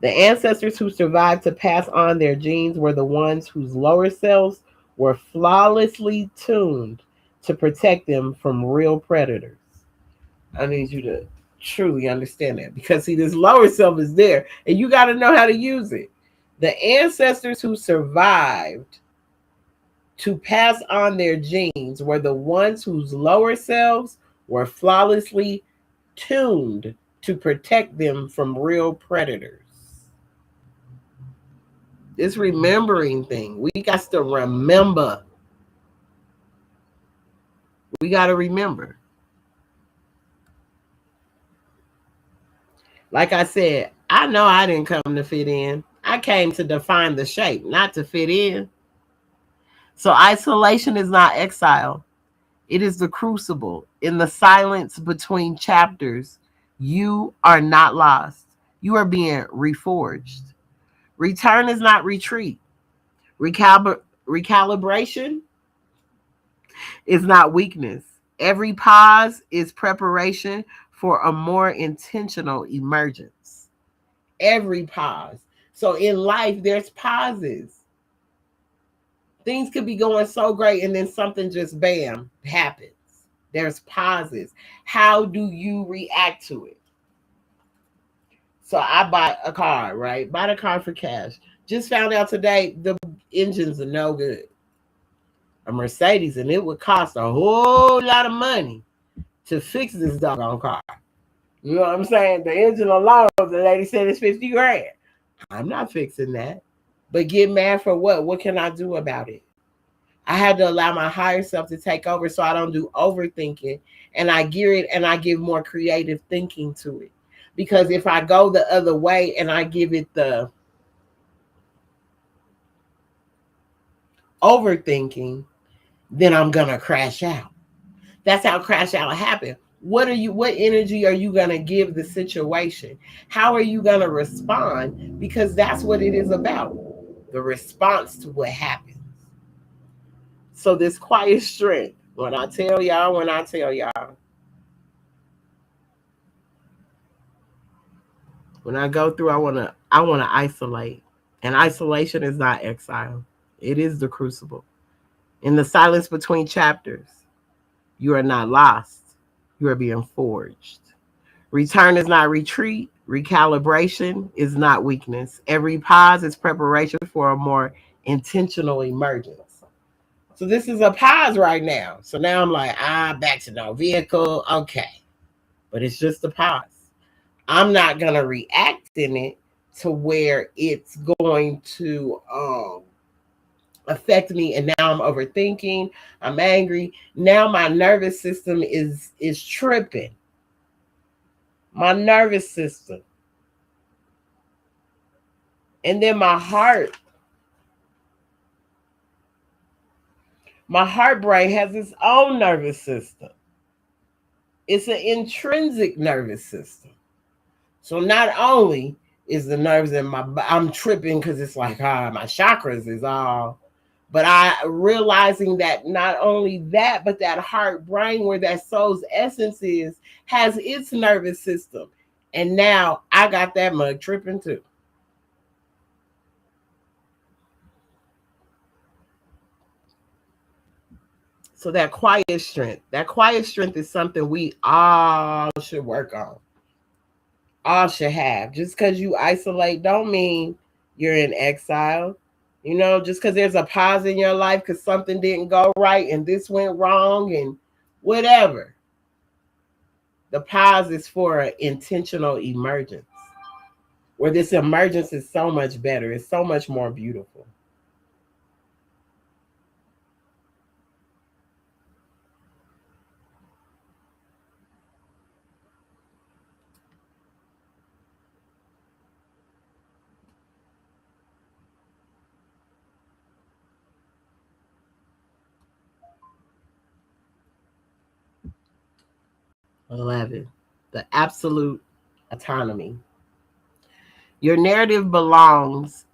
The ancestors who survived to pass on their genes were the ones whose lower selves were flawlessly tuned to protect them from real predators. I need you to truly understand that because, see, this lower self is there and you got to know how to use it. The ancestors who survived to pass on their genes were the ones whose lower selves were flawlessly tuned to protect them from real predators. This remembering thing, we got to remember. We got to remember. Like I said, I know I didn't come to fit in. I came to define the shape, not to fit in. So isolation is not exile. It is the crucible. In the silence between chapters, you are not lost. You are being reforged. Return is not retreat. Recalibration It's not weakness. Every pause is preparation for a more intentional emergence. Every pause. So in life, there's pauses. Things could be going so great and then something just bam happens. There's pauses. How do you react to it? So I bought a car, right? Bought a car for cash. Just found out today the engines are no good. A Mercedes, and it would cost a whole lot of money to fix this doggone car. You know what I'm saying? The engine alone, the lady said it's 50 grand. I'm not fixing that. But get mad for what? What can I do about it? I had to allow my higher self to take over so I don't do overthinking, and I gear it and I give more creative thinking to it. Because if I go the other way and I give it the overthinking, then I'm gonna crash out. That's how crash out happen. What energy are you gonna give the situation? How are you gonna respond? Because that's what it is about. The response to what happens. So this quiet strength, when I tell y'all, when I go through, I wanna isolate. And isolation is not exile. It is the crucible. In the silence between chapters, you are not lost. You are being forged. Return is not retreat. Recalibration is not weakness. Every pause is preparation for a more intentional emergence. So this is a pause right now. So now I'm like, back to no vehicle. Okay. But it's just a pause. I'm not going to react in it to where it's going to affect me, and now I'm overthinking, I'm angry. Now my nervous system is tripping. My nervous system. And then my heart brain has its own nervous system. It's an intrinsic nervous system. So not only is the nerves in I'm tripping because it's like my chakras is all, but I realizing that not only that, but that heart brain where that soul's essence is has its nervous system. And now I got that mug tripping too. So that quiet strength is something we all should work on. All should have. Just because you isolate don't mean you're in exile. You know, just because there's a pause in your life because something didn't go right and this went wrong and whatever. The pause is for an intentional emergence, where this emergence is so much better. It's so much more beautiful. 11. The absolute autonomy. Your narrative belongs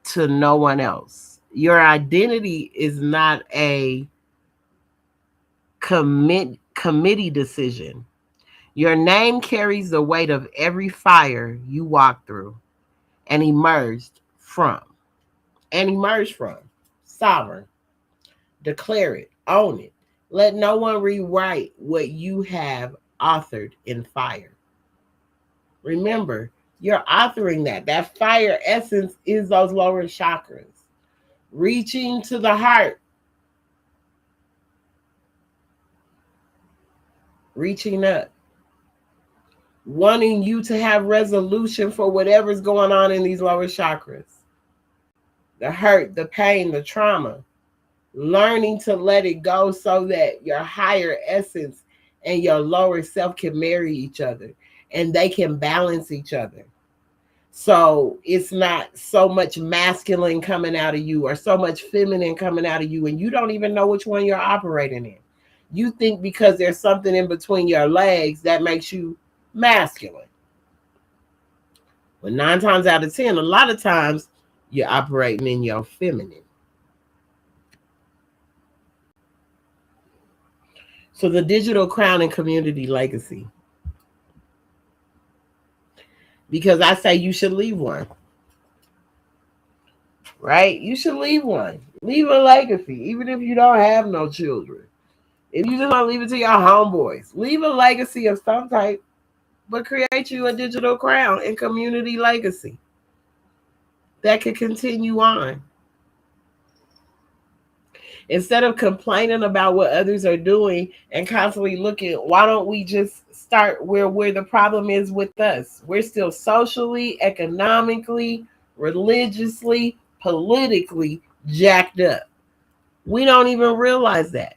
to no one else. Your identity is not a committee decision. Your name carries the weight of every fire you walk through and emerged from. And emerged from. Sovereign. Declare it. Own it. Let no one rewrite what you have authored in fire. Remember, you're authoring that. That fire essence is those lower chakras. Reaching to the heart. Reaching up. Wanting you to have resolution for whatever's going on in these lower chakras. The hurt, the pain, the trauma. Learning to let it go so that your higher essence and your lower self can marry each other and they can balance each other. So it's not so much masculine coming out of you or so much feminine coming out of you, and you don't even know which one you're operating in. You think because there's something in between your legs that makes you masculine. But 9 times out of 10, a lot of times you're operating in your feminine. So the digital crown and community legacy. Because I say you should leave one. Right? You should leave one. Leave a legacy, even if you don't have no children. If you just want to leave it to your homeboys, leave a legacy of some type, but create you a digital crown and community legacy that could continue on. Instead of complaining about what others are doing and constantly looking, why don't we just start where the problem is with us? We're still socially, economically, religiously, politically jacked up. We don't even realize that.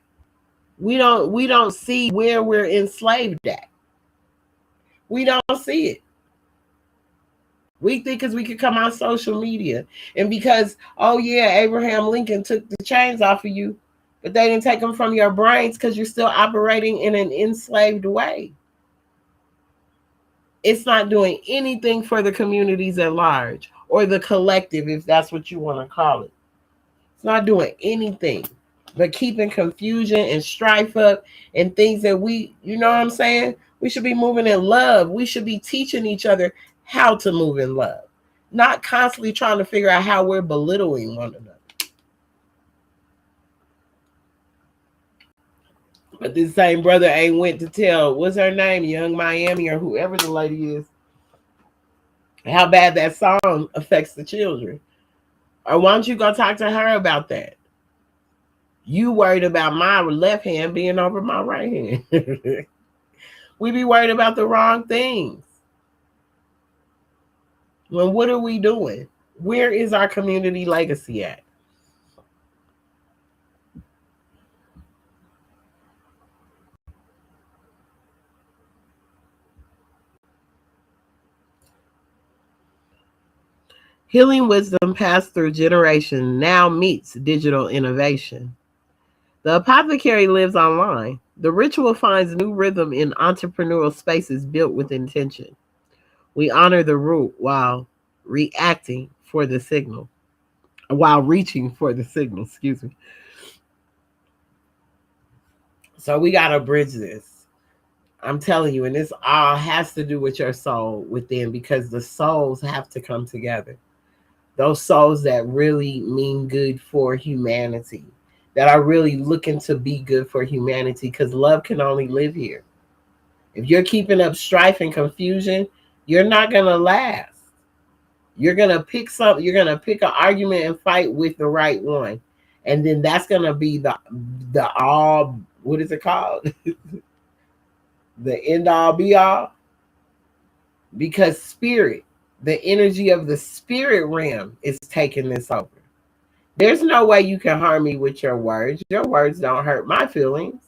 We don't see where we're enslaved at. We don't see it. We think because we could come on social media and because, oh yeah, Abraham Lincoln took the chains off of you, but they didn't take them from your brains because you're still operating in an enslaved way. It's not doing anything for the communities at large or the collective, if that's what you want to call it. It's not doing anything but keeping confusion and strife up and things that you know what I'm saying? We should be moving in love. We should be teaching each other how to move in love, not constantly trying to figure out how we're belittling one another. But this same brother ain't went to tell, what's her name, Young Miami or whoever the lady is, how bad that song affects the children. Or why don't you go talk to her about that? You worried about my left hand being over my right hand. We be worried about the wrong things. Well, what are we doing? Where is our community legacy at? Healing wisdom passed through generation now meets digital innovation. The apothecary lives online. The ritual finds new rhythm in entrepreneurial spaces built with intention. We honor the root while reacting for the signal, while reaching for the signal, excuse me. So we got to bridge this. I'm telling you, and this all has to do with your soul within because the souls have to come together. Those souls that really mean good for humanity, that are really looking to be good for humanity because love can only live here. If you're keeping up strife and confusion, you're not going to last. You're going to pick something, you're going to pick an argument and fight with the right one. And then that's going to be the all, what is it called? The end all be all. Because spirit, the energy of the spirit realm is taking this over. There's no way you can harm me with your words. Your words don't hurt my feelings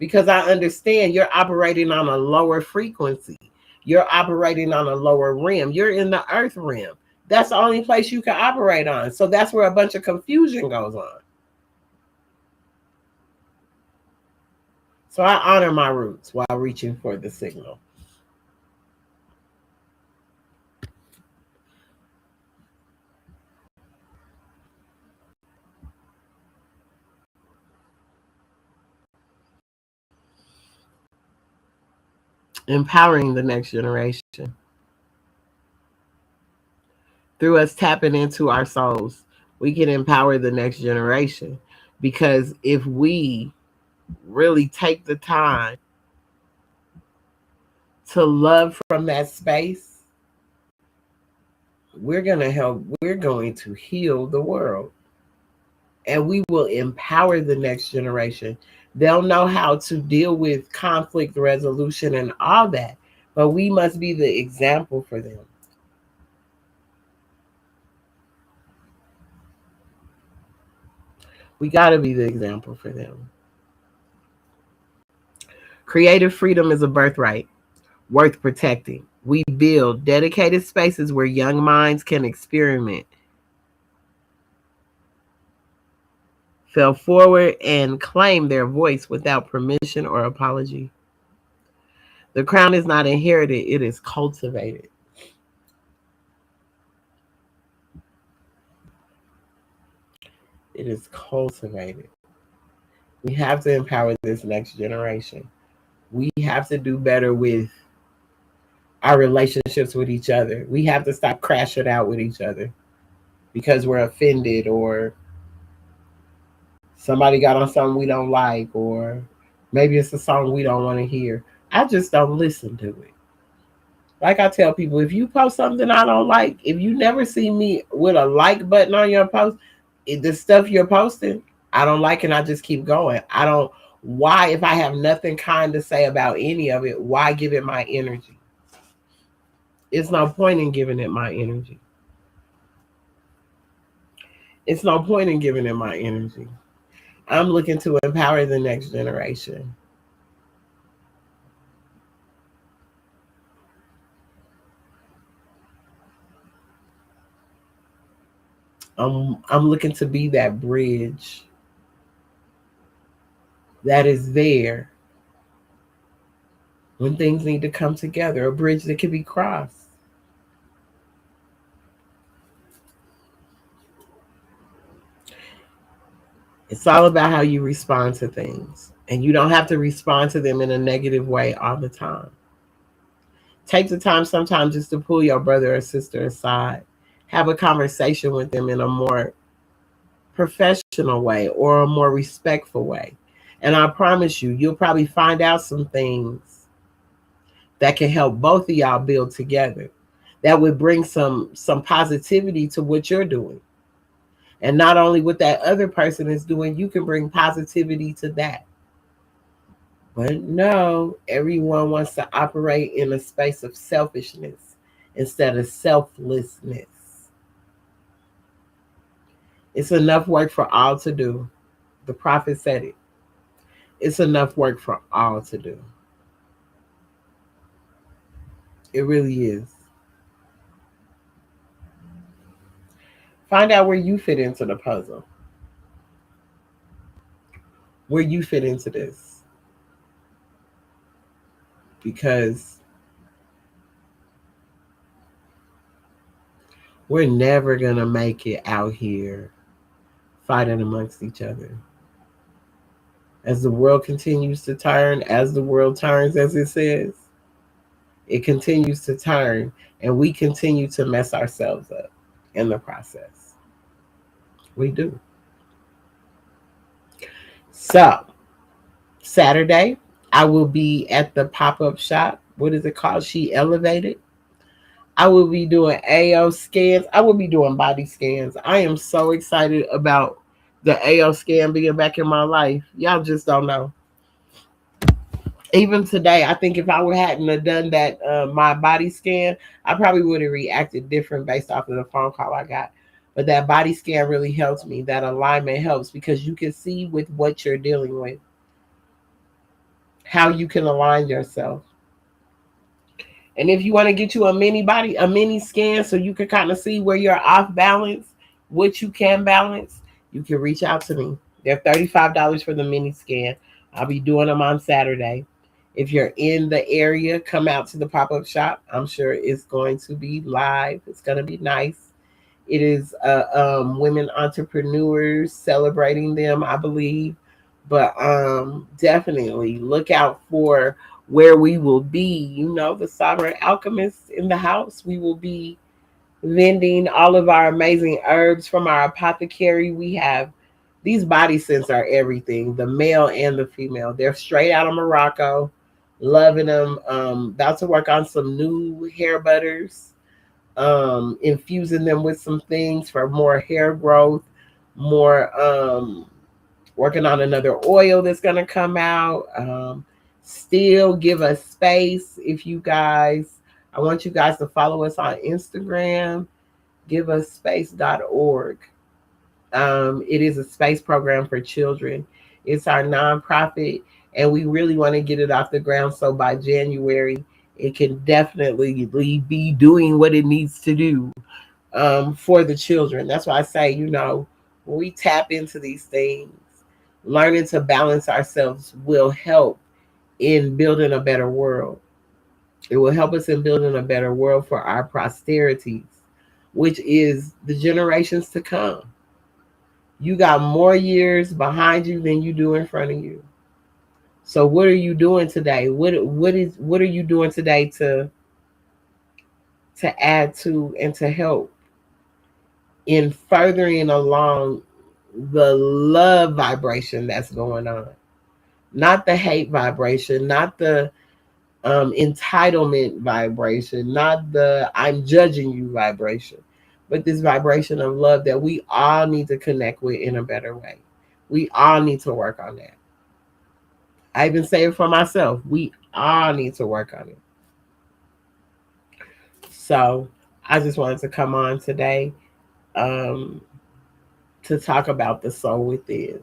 because I understand you're operating on a lower frequency. You're operating on a lower realm. You're in the earth realm. That's the only place you can operate on. So that's where a bunch of confusion goes on. So I honor my roots while reaching for the signal. Empowering the next generation. Through us tapping into our souls, we can empower the next generation. Because if we really take the time to love from that space, we're going to help, we're going to heal the world. And we will empower the next generation. They'll know how to deal with conflict resolution and all that. But we must be the example for them. We got to be the example for them. Creative freedom is a birthright worth protecting. We build dedicated spaces where young minds can experiment, fail forward, and claim their voice without permission or apology. The crown is not inherited, it is cultivated. It is cultivated. We have to empower this next generation. We have to do better with our relationships with each other. We have to stop crashing out with each other because we're offended, or somebody got on something we don't like, or maybe it's a song we don't want to hear. I just don't listen to it. Like I tell people, if you post something I don't like, if you never see me with a like button on your post, the stuff you're posting, I don't like, and I just keep going. I don't. Why, if I have nothing kind to say about any of it, why give it my energy? It's no point in giving it my energy. It's no point in giving it my energy. I'm looking to empower the next generation. I'm looking to be that bridge that is there when things need to come together, a bridge that can be crossed. It's all about how you respond to things. And you don't have to respond to them in a negative way all the time. Take the time sometimes just to pull your brother or sister aside. Have a conversation with them in a more professional way or a more respectful way. And I promise you, you'll probably find out some things that can help both of y'all build together. That would bring some positivity to what you're doing. And not only what that other person is doing, you can bring positivity to that. But no, everyone wants to operate in a space of selfishness instead of selflessness. It's enough work for all to do. The prophet said it. It's enough work for all to do. It really is. Find out where you fit into the puzzle, where you fit into this. Because we're never going to make it out here fighting amongst each other. As the world continues to turn, as the world turns, as it says, it continues to turn, and we continue to mess ourselves up in the process. We do. So, Saturday, I will be at the pop up shop. What is it called? She Elevated. I will be doing AO scans. I will be doing body scans. I am so excited about the AO scan being back in my life. Y'all just don't know. Even today, I think if I hadn't have done that my body scan, I probably would have reacted different based off of the phone call I got. But that body scan really helps me. That alignment helps because you can see with what you're dealing with, how you can align yourself. And if you want to get you a mini scan so you can kind of see where you're off balance, what you can balance, you can reach out to me. They're $35 for the mini scan. I'll be doing them on Saturday. If you're in the area, come out to the pop-up shop. I'm sure it's going to be live. It's going to be nice. It is women entrepreneurs celebrating them, I believe. But definitely look out for where we will be. You know, the Sovereign Alchemists in the house. We will be vending all of our amazing herbs from our apothecary. We have these body scents are everything, the male and the female. They're straight out of Morocco. Loving them. About to work on some new hair butters, infusing them with some things for more hair growth, more working on another oil that's going to come out. Still give us space if you guys, I want you guys to follow us on Instagram, giveusSpace.org. It is a space program for children. It's our nonprofit, and we really want to get it off the ground. So by January, it can definitely be doing what it needs to do for the children. That's why I say, you know, when we tap into these things, learning to balance ourselves will help in building a better world. It will help us in building a better world for our posterities, which is the generations to come. You got more years behind you than you do in front of you. So what are you doing today? What are you doing today to add to and to help in furthering along the love vibration that's going on? Not the hate vibration, not the entitlement vibration, not the I'm judging you vibration, but this vibration of love that we all need to connect with in a better way. We all need to work on that. I even say it for myself. We all need to work on it. So I just wanted to come on today um, to talk about the soul within,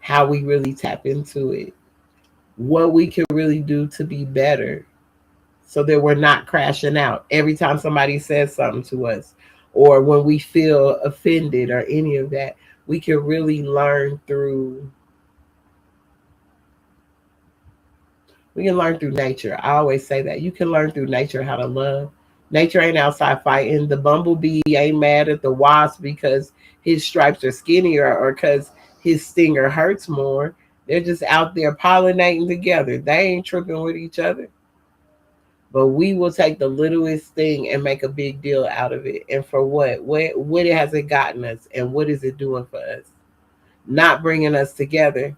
how we really tap into it, what we can really do to be better so that we're not crashing out every time somebody says something to us or when we feel offended or any of that. We can really learn through we can learn through nature. I always say that. You can learn through nature how to love. Nature ain't outside fighting. The bumblebee ain't mad at the wasp because his stripes are skinnier or because his stinger hurts more. They're just out there pollinating together. They ain't tripping with each other. But we will take the littlest thing and make a big deal out of it. And for what? What has it gotten us? And what is it doing for us? Not bringing us together.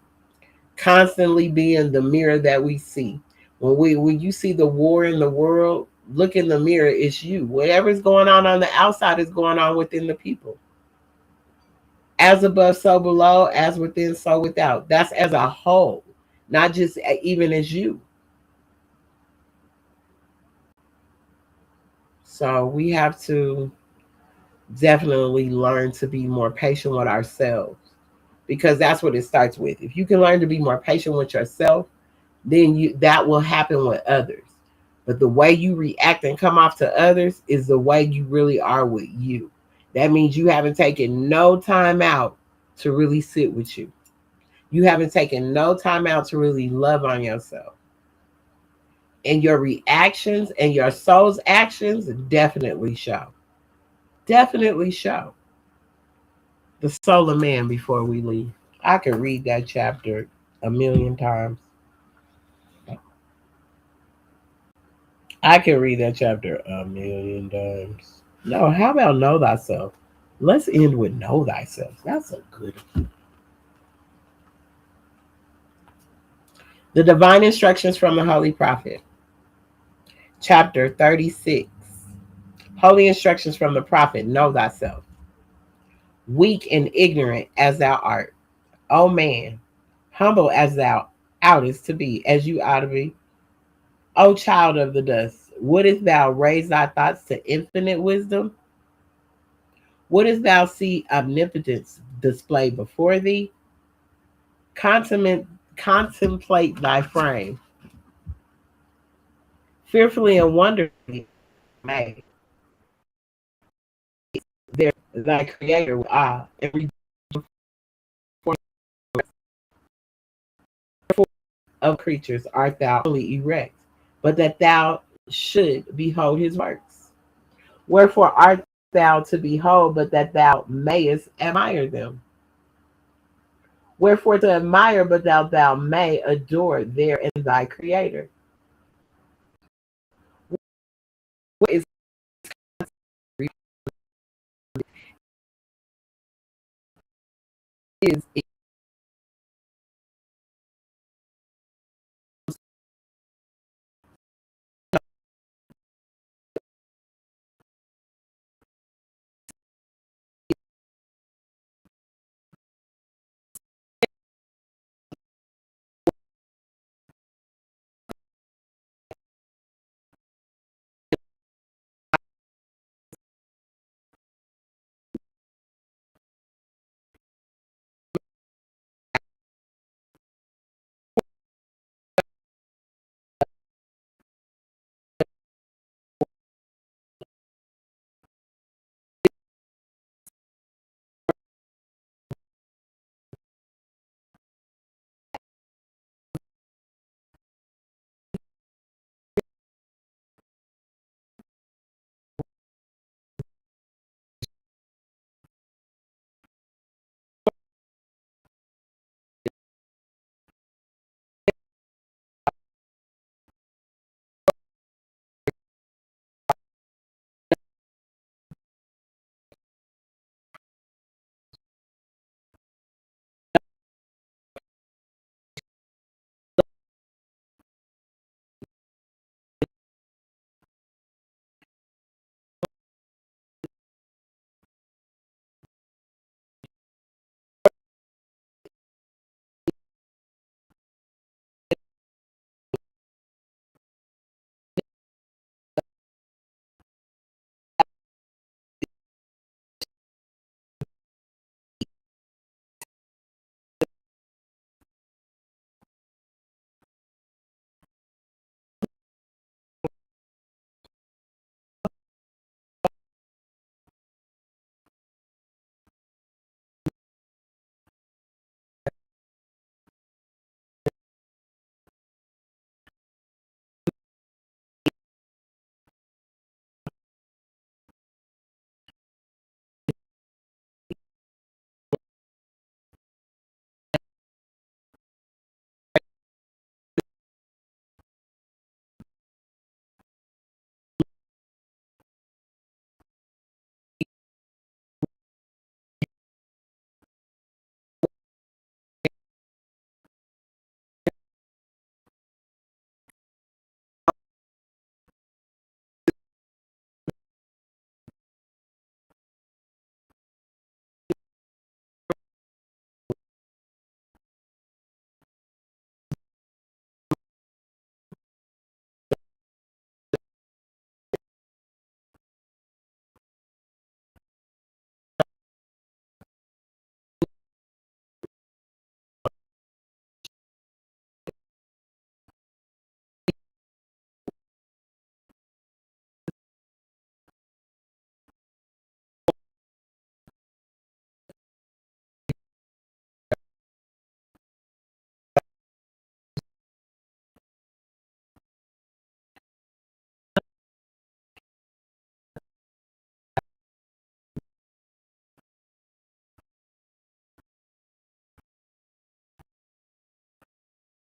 Constantly being the mirror that we see. When you see the war in the world, look in the mirror, it's you. Whatever's going on the outside is going on within the people. As above, so below, as within, so without. That's as a whole, not just even as you. So we have to definitely learn to be more patient with ourselves because that's what it starts with. If you can learn to be more patient with yourself, then you that will happen with others. But the way you react and come off to others is the way you really are with you. That means you haven't taken no time out to really sit with you. You haven't taken no time out to really love on yourself. And your reactions and your soul's actions definitely show. Definitely show. The Soul of Man before we leave. I could read that chapter a million times. I can read that chapter a million times. No, how about know thyself? Let's end with know thyself. That's a good one. The Divine Instructions from the Holy Prophet, chapter 36. Holy Instructions from the Prophet, know thyself. Weak and ignorant as thou art, O man, humble as thou oughtest to be, as you ought to be. O child of the dust, wouldst thou raise thy thoughts to infinite wisdom? Wouldst thou see omnipotence displayed before thee? Contemplate thy frame, fearfully and wonderfully made. There, thy Creator with awe and of creatures art thou only erect, but that thou should behold his works. Wherefore art thou to behold, but that thou mayest admire them? Wherefore to admire, but that thou may adore there in thy Creator? What is